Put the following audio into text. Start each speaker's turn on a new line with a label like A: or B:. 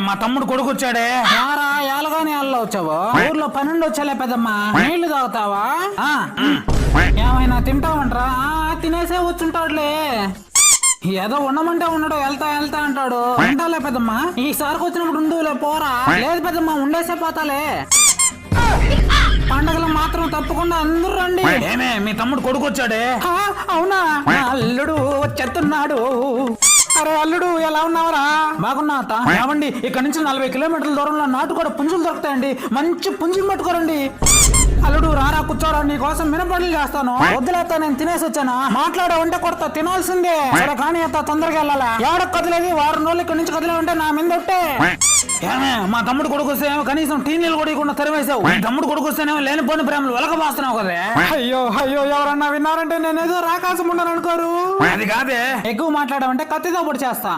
A: మా తమ్ముడు కొడుకు వచ్చాడే.
B: యారా ఎలాగానే అల్లా వచ్చావు? ఊర్లో పనుండి వచ్చాలే పెద్దమ్మా. నీళ్లు తాగుతావా? ఏమైనా తింటావంటరా? తినేసే వచ్చుంటాడులే. ఏదో ఉండమంటే ఉండడు, వెళ్తా వెళ్తా అంటాడు. ఉంటాలే పెద్దమ్మా, ఈసారికి వచ్చినప్పుడు ఉండులే పోరా. లేదు పెద్దమ్మా, ఉండేసే పోతాలే. పండగలు మాత్రం తప్పకుండా అందరూ రండి.
A: ఏమే మీ తమ్ముడు కొడుకు వచ్చాడే.
B: అవునా? అల్లుడు వచ్చేస్తున్నాడు. అరే అల్లుడు, ఎలా ఉన్నావరా?
A: బాగున్నా అత్త. ఏమండి, ఇక్కడ నుంచి 40 కిలోమీటర్ల దూరంలో నాటుకోడ పుంజులు దొరుకుతాయండి. మంచి పుంజులు పట్టుకోరండి.
B: అల్లుడు రారా, కూర్చోరా, నీ కోసం మినపడులు చేస్తాను.
A: వద్దులేత, నేను తినేసి వచ్చానా.
B: మాట్లాడావంటే కొడతా, తినాల్సిందే. సరే కానీ అత్త, తొందరగా వెళ్ళాలా? ఎవడకు కదిలేదు, వారం రోజులు ఇక్కడ నుంచి కదిలే ఉంటే నా మీద ఒట్టే.
A: ఏమే మా తమ్ముడు కొడుకు వస్తేనేమో కనీసం టీ నీళ్ళు కూడా ఇవ్వకుండా తరివేసావు. మీ తమ్ముడు కొడుకు వస్తేనేమో లేనిపోని ప్రేమలు వెలకబాస్తున్నావు కదే.
B: అయ్యో అయ్యో, ఎవరన్నా విన్నారంటే నేనేదో రాకాసం ఉండను అనుకోరు.
A: అది కాదే,
B: ఎక్కువ మాట్లాడావంటే కత్తితో పొడి చేస్తా.